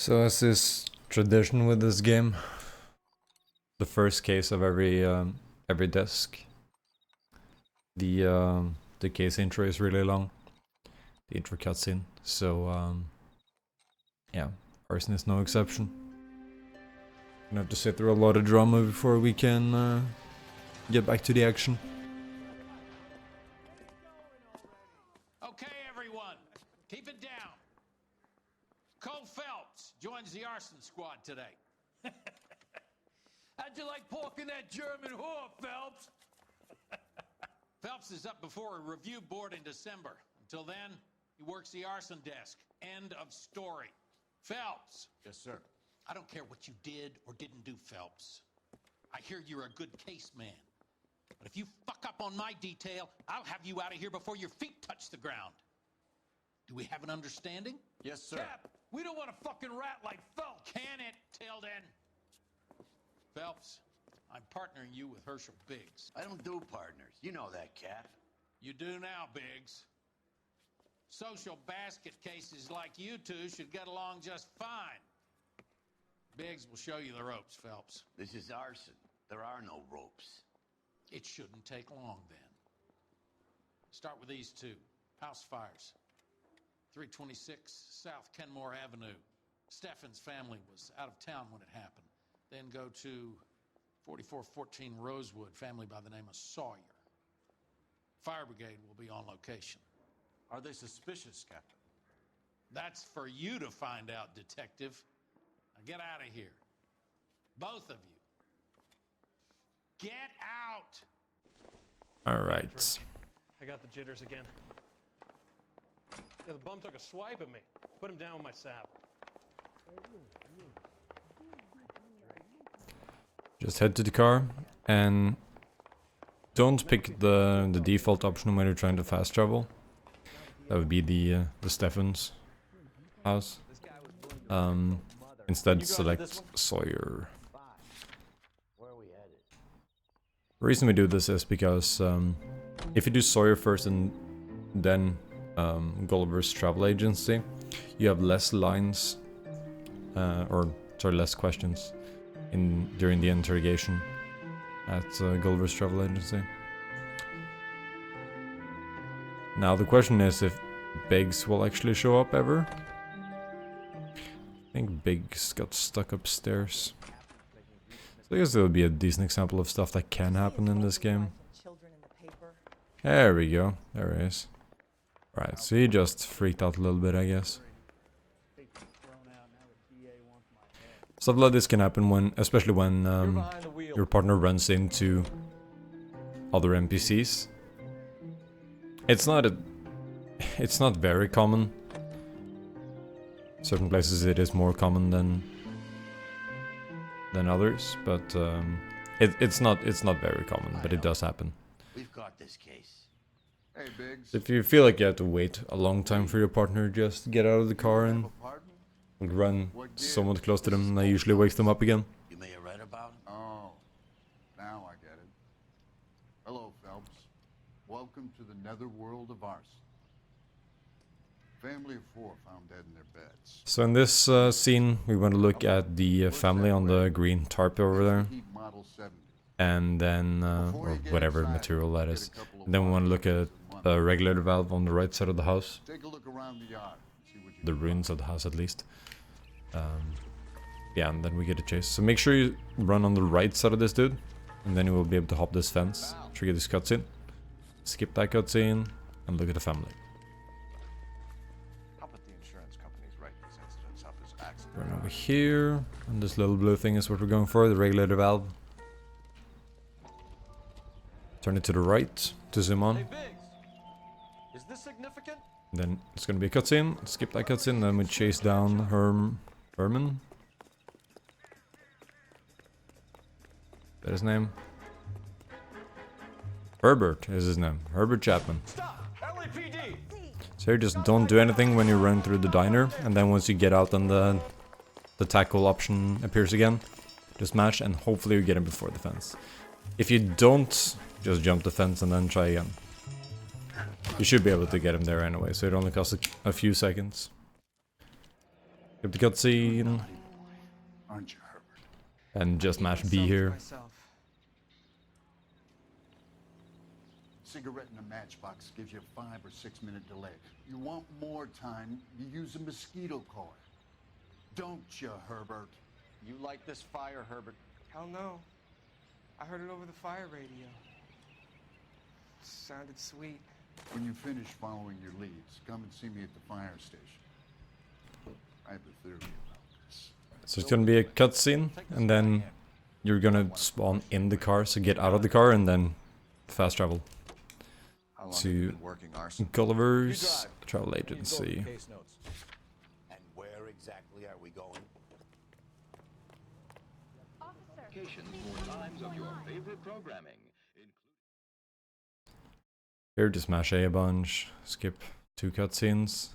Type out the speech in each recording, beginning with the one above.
So as is tradition with this game, the first case of every desk, the case intro is really long. The intro cutscene. So yeah, Arson is no exception. Gonna have to sit through a lot of drama before we can get back to the action. Okay, everyone, keep it down. Cole Phelps joins the arson squad today. How'd you like pork in that German whore, Phelps? Phelps is up before a review board in December. Until then, he works the arson desk. End of story. Phelps. Yes, sir. I don't care what you did or didn't do, Phelps. I hear you're a good case man. But if you fuck up on my detail, I'll have you out of here before your feet touch the ground. Do we have an understanding? Yes, sir. Cap, we don't want a fucking rat like Phelps. Can it, Tilden? Phelps, I'm partnering you with Herschel Biggs. I don't do partners. You know that, Cap. You do now, Biggs. Social basket cases like you two should get along just fine. Biggs will show you the ropes, Phelps. This is arson. There are no ropes. It shouldn't take long, then. Start with these two. House fires. 326 South Kenmore Avenue. Steffen's family was out of town when it happened. Then go to 4414 Rosewood, family by the name of Sawyer. Fire brigade will be on location. Are they suspicious, Captain? That's for you to find out, detective. Now get out of here. Both of you. Get out! Alright. I got the jitters again. Yeah, the bum took a swipe at me. Put him down with my sap. Just head to the car and don't pick the default option when you're trying to fast travel. That would be the Steffen's house. Instead select Sawyer. The reason we do this is because if you do Sawyer first and then Gulliver's Travel Agency, you have less lines, less questions during the interrogation at Gulliver's Travel Agency. Now the question is if Biggs will actually show up ever. I think Biggs got stuck upstairs. So I guess it'll be a decent example of stuff that can happen in this game. There we go. There he is. Right, so he just freaked out a little bit, I guess. Stuff like this can happen when, especially when your partner runs into other NPCs. It's not very common. Certain places it is more common than others, but it's not very common, but it does happen. We've got this case. Hey, Biggs. If you feel like you have to wait a long time for your partner, just get out of the car and run somewhat close to them, and that usually wakes them up again. You may have read about him. Oh, now I get it. Hello, Phelps. Welcome to the netherworld of arson. Family of 4 found dead in their beds. So in this scene, we want to look at the family on the green tarp over there, Heat Model 70. and then or whatever material that is. And then we want to look at a regulator valve on the right side of the house, Take a look around the yard. See what you the ruins of the house at least. Yeah, and then we get a chase. So make sure you run on the right side of this dude, and then you will be able to hop this fence, trigger this cutscene, skip that cutscene, and look at the family. I'll bet the insurance company's right. These incidents up as accidents. Run over here, and this little blue thing is what we're going for, the regulator valve. Turn it to the right to zoom on. Hey, Biggs! Is this significant? Then it's gonna be a cutscene. Skip that cutscene, then we chase down Herman. Is that his name? Herbert is his name. Herbert Chapman. Stop! LAPD! So you just don't do anything when you run through the diner, and then once you get out and the tackle option appears again, just mash and hopefully you get him before the fence. If you don't, just jump the fence and then try again. You should be able to get him there anyway, so it only costs a few seconds. Skip the cutscene Aren't you, Herbert? and just mash B Myself to here. myself. Cigarette in a matchbox gives you a 5 or 6 minute delay. You want more time, you use a mosquito coil. Don't you, Herbert? You like this fire, Herbert? Hell no. I heard it over the fire radio. Sounded sweet. When you finish following your leads, come and see me at the fire station. I have a theory about this. So it's gonna be a cutscene, and then you're gonna spawn in the car, so get out of the car, and then fast travel How long to have you been working arson? Gulliver's Travel Agency. And where exactly are we going? Notifications for times of your favorite programming. Here, just mash A bunch, skip 2 cutscenes,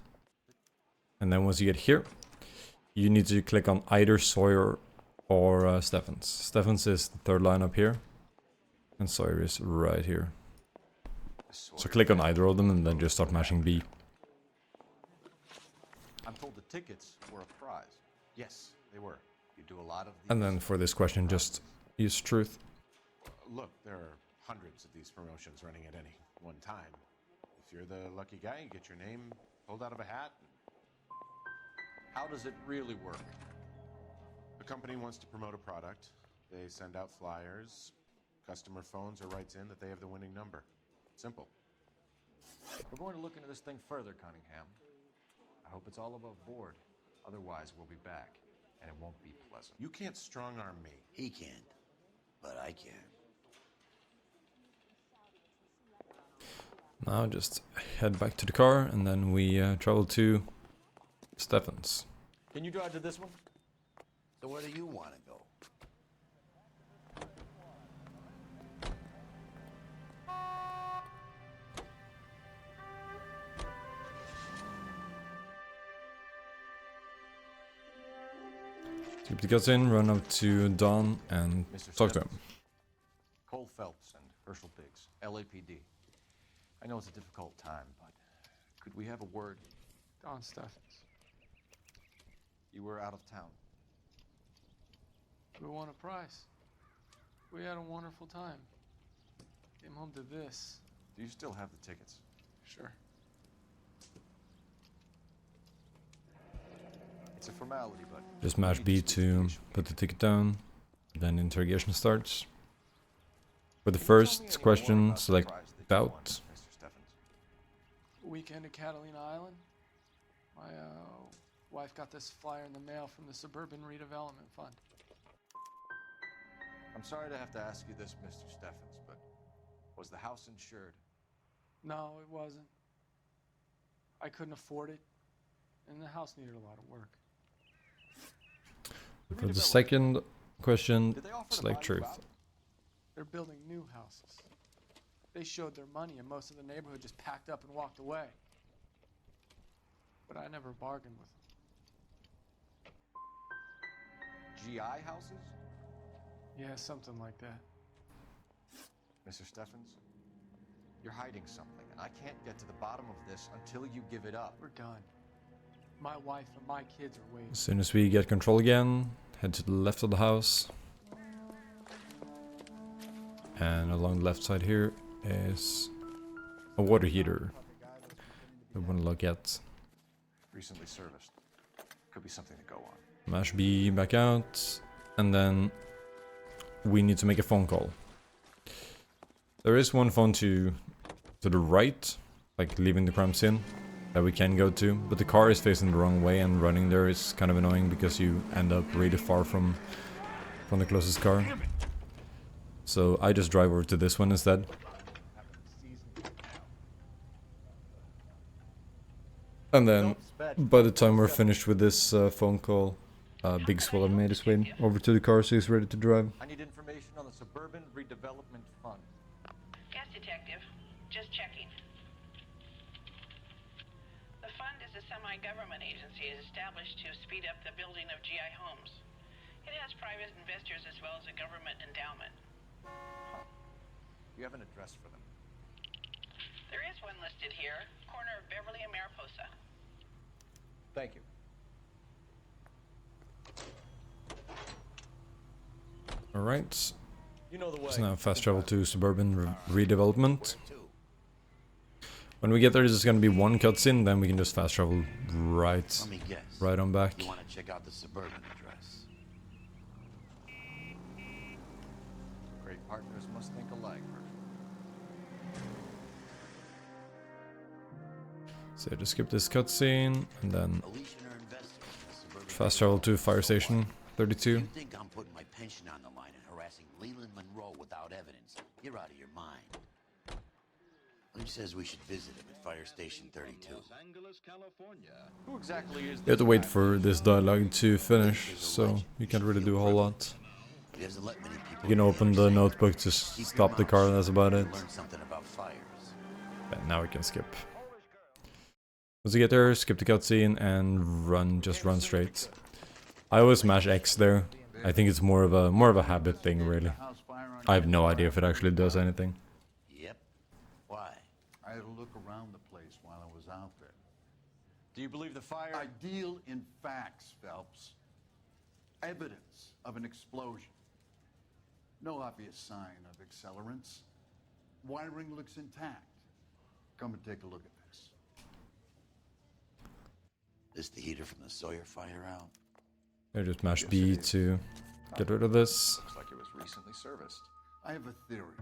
and then once you get here, you need to click on either Sawyer or Stephens. Stephens is the third line up here, and Sawyer is right here. So click on either of them and then just start mashing B. I'm told the tickets were a prize. Yes, they were. You do a lot of these. And then for this question, just use truth. Look, there are hundreds of these promotions running at any one time. If you're the lucky guy, you get your name pulled out of a hat. How does it really work? The company wants to promote a product. They send out flyers. Customer phones or writes in that they have the winning number. Simple. We're going to look into this thing further, Cunningham. I hope it's all above board. Otherwise, we'll be back, and it won't be pleasant. You can't strong-arm me. He can't, but I can. Now just head back to the car, and then we travel to Stephens. Can you drive to this one? So where do you want to go? Skip the cutscene, run up to Don and Mr. talk to him. Stephens. Cole Phelps and Herschel Biggs, LAPD. I know it's a difficult time, but could we have a word? Don Stephens. You were out of town. We won a prize. We had a wonderful time. Came home to this. Do you still have the tickets? Sure. It's a formality, but Just mash B to put the ticket down, then interrogation starts. For the first question, select bout. Mr. Stephens. Weekend at Catalina Island. My wife got this flyer in the mail from the Suburban Redevelopment Fund. I'm sorry to have to ask you this, Mr. Stephens, but was the house insured? No, it wasn't. I couldn't afford it, and the house needed a lot of work. For the second question, Did they offer to select buy you truth. out? They're building new houses. They showed their money, and most of the neighborhood just packed up and walked away. But I never bargained with them. GI houses? Yeah, something like that. Mr. Stephens, you're hiding something, and I can't get to the bottom of this until you give it up. We're done. My wife and my kids are waiting. As soon as we get control again, head to the left of the house. And along the left side here is a water heater we want to look at. Recently serviced. Could be something to go on. Mash B back out, and then we need to make a phone call. There is one phone to the right, like leaving the crime scene, that we can go to, but the car is facing the wrong way, and running there is kind of annoying because you end up really far from the closest car. So I just drive over to this one instead. And then, by the time we're finished with this phone call, Big Swell have made his way over to the car, so he's ready to drive. I need information on the Suburban Redevelopment Fund. Yes, Detective. Just checking. The fund is a semi-government agency established to speed up the building of GI homes. It has private investors as well as a government endowment. You have an address for them. There is one listed here, corner of Beverly and Mariposa. Thank you. Alright. You know the way. So now fast travel to suburban redevelopment. When we get there, there's gonna be one cutscene, then we can just fast travel right Let me guess. right on back. You want to check out the suburban address? Great partners must think alike, Murphy. So just skip this cutscene and then Alicia and her investigating the suburban. fast travel to fire station 32. You think I'm putting my pension on the line and harassing Leland Monroe without evidence? You're out of your mind. Lynch says we should visit him at Fire Station 32. Los Angeles, California. Who exactly is You have to wait for this dialogue to finish, so you can't really do a whole lot. He doesn't let many people. You can open the notebook to stop the car, that's about it. Learn something about fires. And now we can skip. Once you get there, skip the cutscene and run, just run straight. I always mash X there. I think it's more of a habit thing, really. I have no idea if it actually does anything. Yep. Why? I had to look around the place while I was out there. Do you believe the fire? I deal in facts, Phelps. Evidence of an explosion. No obvious sign of accelerants. Wiring looks intact. Come and take a look at this. This the heater from the Sawyer fire out? I just mash B to get rid of this. Looks like it was recently serviced. I have a theory.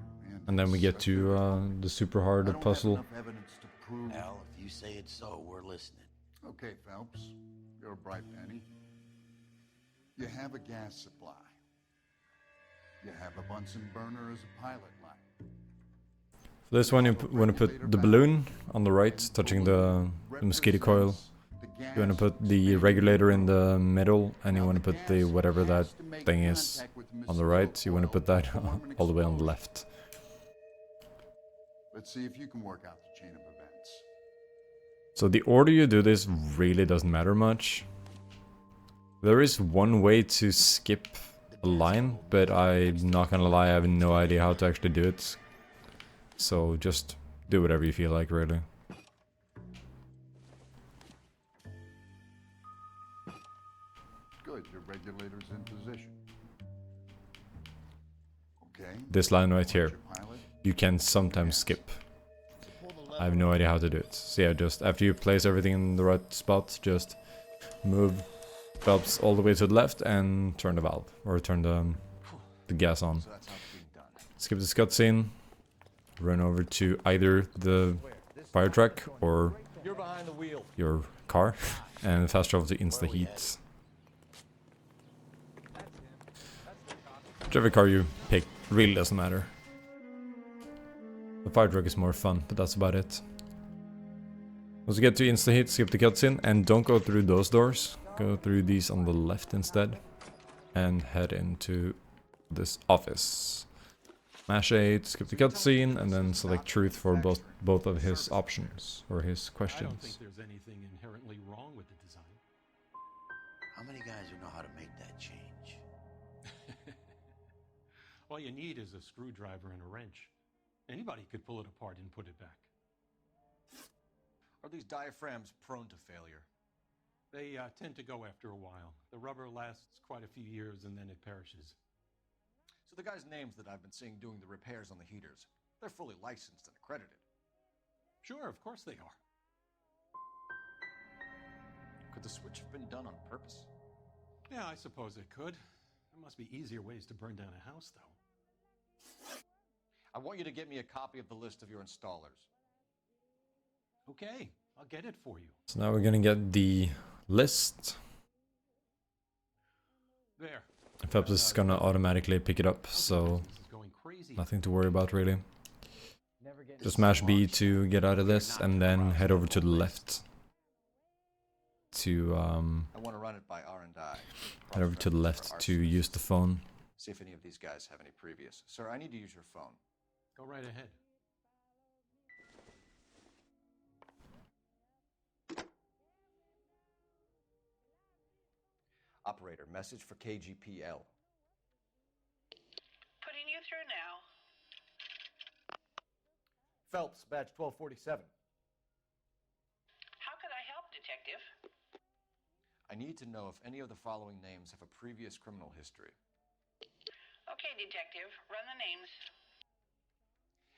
And then we get to the super hard I don't puzzle. have enough evidence to prove. Al, if you say it's so, we're listening. Okay, Phelps. You're a bright penny. You have a gas supply. You have a Bunsen burner as a pilot light. For this one, you want to put the balloon on the right, touching the mosquito coil. You want to put the regulator in the middle, and you want to put the whatever that thing is on the right. You want to put that all the way on the left. Let's see if you can work out the chain of events. So the order you do this really doesn't matter much. There is one way to skip a line, but I'm not gonna lie, I have no idea how to actually do it. So just do whatever you feel like, really. Good, your regulator's in position. Okay. This line right here, Your pilot. you can sometimes skip. I have no idea how to do it. So yeah, just after you place everything in the right spot, just move Phelps all the way to the left and turn the valve, or turn the gas on. So that's how it's being done. Skip this cutscene, run over to either the fire truck or You're behind the wheel. your car, and fast travel to Insta Heat. Whichever car you pick really doesn't matter. The fire truck is more fun, but that's about it. Once you get to Insta Heat, skip the cutscene, and don't go through those doors. Go through these on the left instead, and head into this office. Mash 8, skip the cutscene, and then select truth for both of his options, or his I don't questions. think there's anything inherently wrong with the design. How many guys who know how to make that change? All you need is a screwdriver and a wrench. Anybody could pull it apart and put it back. Are these diaphragms prone to failure? They tend to go after a while. The rubber lasts quite a few years and then it perishes. So the guys' names that I've been seeing doing the repairs on the heaters, they're fully licensed and accredited. Sure, of course they are. Could the switch have been done on purpose? Yeah, I suppose it could. There must be easier ways to burn down a house, though. I want you to get me a copy of the list of your installers. Okay, I'll get it for you. So now we're gonna get the list. There. Phelps is gonna automatically pick it up, so This is going crazy. nothing to worry about really. Just mash B to get out of this, and then head over to the left. To I want to run it by R&I. head over to the left to use the phone. See if any of these guys have any previous. Sir, I need to use your phone. Go right ahead. Operator, message for KGPL. Putting you through now. Phelps, badge 1247. How could I help, Detective? I need to know if any of the following names have a previous criminal history. Okay, Detective, run the names.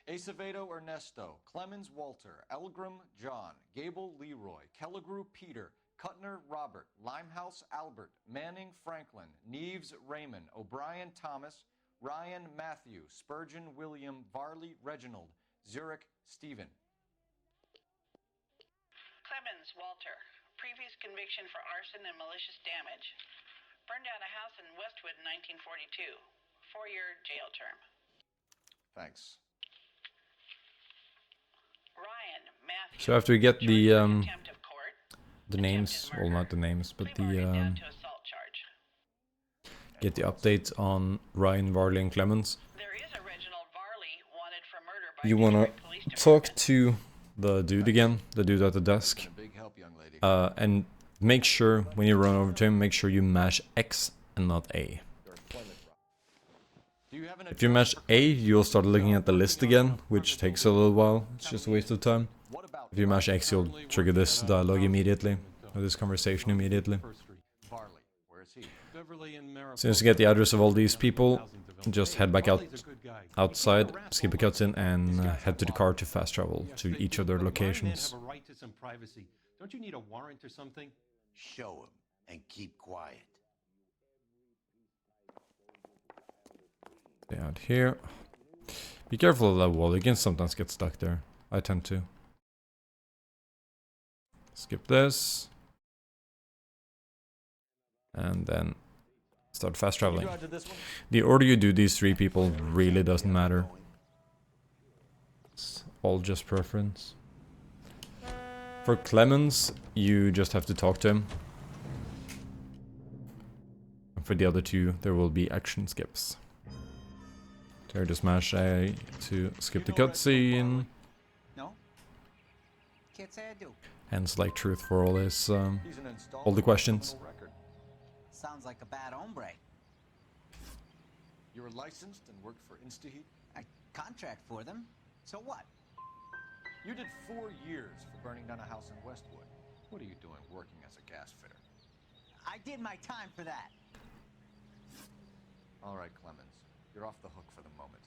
Acevedo Ernesto, Clemens Walter, Elgram John, Gable Leroy, Kelligrew Peter, Cutner Robert, Limehouse Albert, Manning Franklin, Neves Raymond, O'Brien Thomas, Ryan Matthew, Spurgeon William, Varley Reginald, Zurich Stephen. Clemens Walter, previous conviction for arson and malicious damage. Burned down a house in Westwood in 1942. 4-year jail term. Thanks. Ryan Matthew. So after we get the contempt of court, names, well, not the names, but plea bargain the down to assault charge. get the update on Ryan, Varley, and Clemens, There is a Reginald Varley wanted for murder by you wanna Detroit Police talk Department. to the dude again, the dude at the desk, A big help, young lady. and make sure when you run over to him, make sure you mash X and not A. Do you have an If you mash A, you'll start looking at the list again, which takes a little while. It's just a waste of time. What about If you mash X, you'll trigger this dialogue immediately, or this conversation immediately. Varley? Where is he? Beverly and Mariposa. As soon as you get the address of all these people, Housing development. just head back out Varley's a good guy. outside, skip a cutscene, and head to the car to fast travel Yes, to they each do, of their but my men locations. have a right to some privacy. Don't you need a warrant or something? Show him and keep quiet. Stay out here. Be careful of that wall, you can sometimes get stuck there. I tend to. Skip this. And then start fast You traveling. drive to this one? The order you do these 3 people really doesn't matter. It's all just preference. For Clemens, you just have to talk to him. And for the other 2, there will be action skips. There, just mash A to skip the cutscene, No? Can't say I do. and select truth for all his He's an installment all the questions. criminal record. Sounds like a bad hombre. You were licensed and worked for InstaHeat? I contract for them. So what? You did 4 years for burning down a house in Westwood. What are you doing working as a gas fitter? I did my time for that. All right, Clemens. You're off the hook for the moment.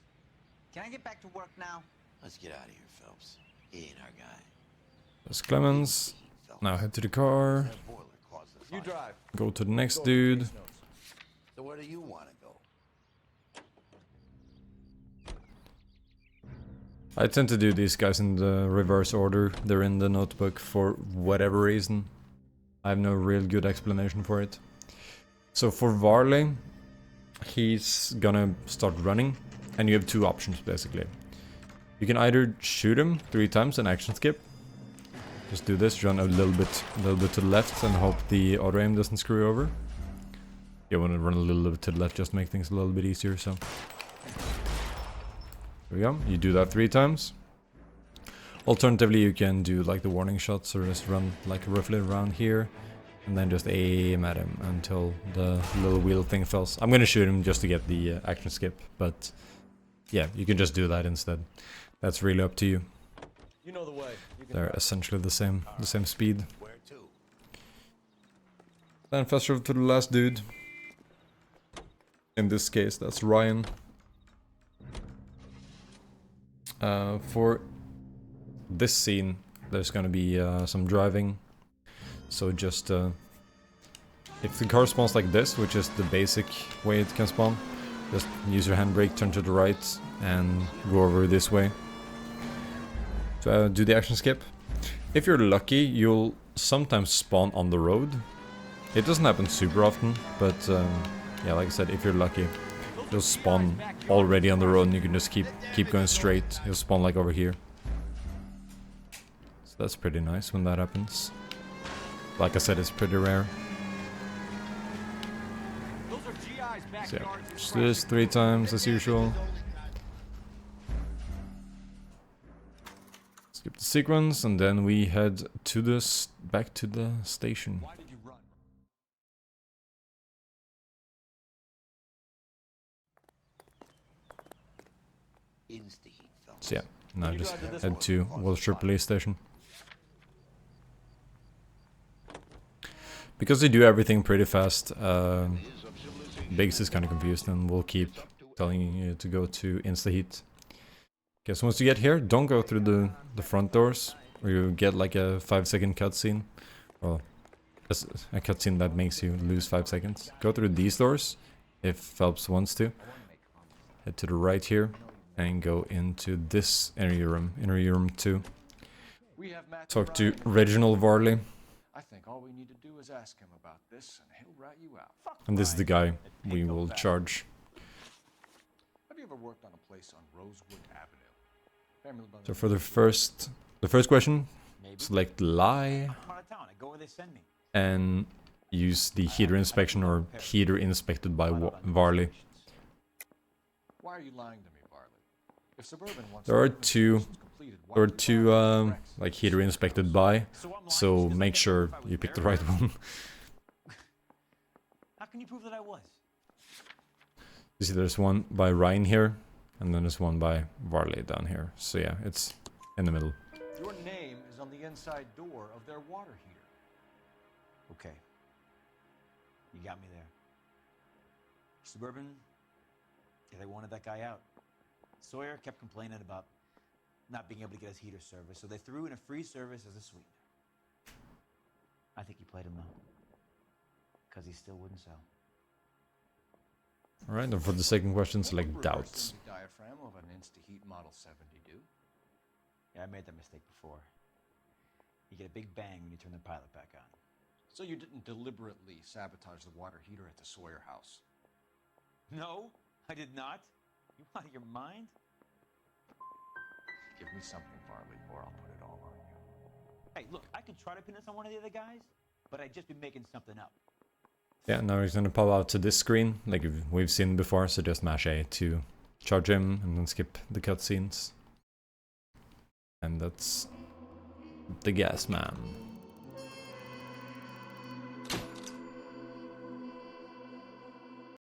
Can I get back to work now? Let's get out of here, Phelps. He ain't our guy. There's Clemens. Phelps. Now head to the car, That boiler caused the fire. You drive. go to the next Go dude. case notes. So where do you want to go? I tend to do these guys in the reverse order. They're in the notebook for whatever reason. I have no real good explanation for it. So for Varley, he's gonna start running, and you have 2 options basically. You can either shoot him 3 times and action skip. Just do this, run a little bit to the left, and hope the auto aim doesn't screw you over. You want to run a little bit to the left just to make things a little bit easier. So there we go. You do that 3 times. Alternatively, you can do like the warning shots, or just run like roughly around here, and then just aim at him until the little wheel thing falls. I'm gonna shoot him just to get the action skip, but yeah, you can just do that instead. That's really up to you. You know the way. You can They're drive. essentially the same speed. Where to? Then fast travel to the last dude. In this case, that's Ryan. For this scene, there's gonna be some driving. So just if the car spawns like this, which is the basic way it can spawn, just use your handbrake, turn to the right, and go over this way. So do the action skip. If you're lucky, you'll sometimes spawn on the road. It doesn't happen super often, but yeah, like I said, if you're lucky, you'll spawn already on the road, and you can just keep going straight. You'll spawn like over here. So that's pretty nice when that happens. Like I said, it's pretty rare. Those are GI's So yeah, backyards. just do this 3 times as usual. Skip the sequence, and then we head to back to the station. Why did you run? InstaHeat, Phelps. So yeah, now You just drive to this head one. to Wilshire Police Station. Because they do everything pretty fast, Biggs is kind of confused, and we'll keep telling you to go to insta-heat. Okay, so once you get here, don't go through the front doors, or you get like a 5-second cutscene. Well, a cutscene that makes you lose 5 seconds. Go through these doors, if Phelps wants to. Head to the right here, and go into this interview room 2. Talk to Reginald Varley. I think all we need to do is ask him about this, and he'll rat you out. And this is the guy we will charge. Have you ever worked on a place on Rosewood Avenue? So for the first question, select lie and use the heater inspection or heater inspected by Varley. Why are you lying to me, Varley? If Suburban wants There are two like heater inspected by, so make sure you pick the right one. How can you prove that I was? You see there's one by Ryan here, and then there's one by Varley down here. So yeah, it's in the middle. Your name is on the inside door of their water heater. Okay. You got me there. Suburban, yeah, they wanted that guy out. Sawyer kept complaining about not being able to get his heater service, so they threw in a free service as a sweetener. I think he played him though, because he still wouldn't sell. Alright, and for the second question, select doubts. The diaphragm of an InstaHeat Model 70 do? Yeah, I made that mistake before. You get a big bang when you turn the pilot back on. So you didn't deliberately sabotage the water heater at the Sawyer house? No, I did not. You out of your mind? Give me something, Varley, or I'll put it all on you. Hey, look, I could try to pin this on one of the other guys, but I'd just be making something up. Yeah, now he's gonna pop out to this screen, like we've seen before, so just mash A to charge him, and then skip the cutscenes. And that's the gas man.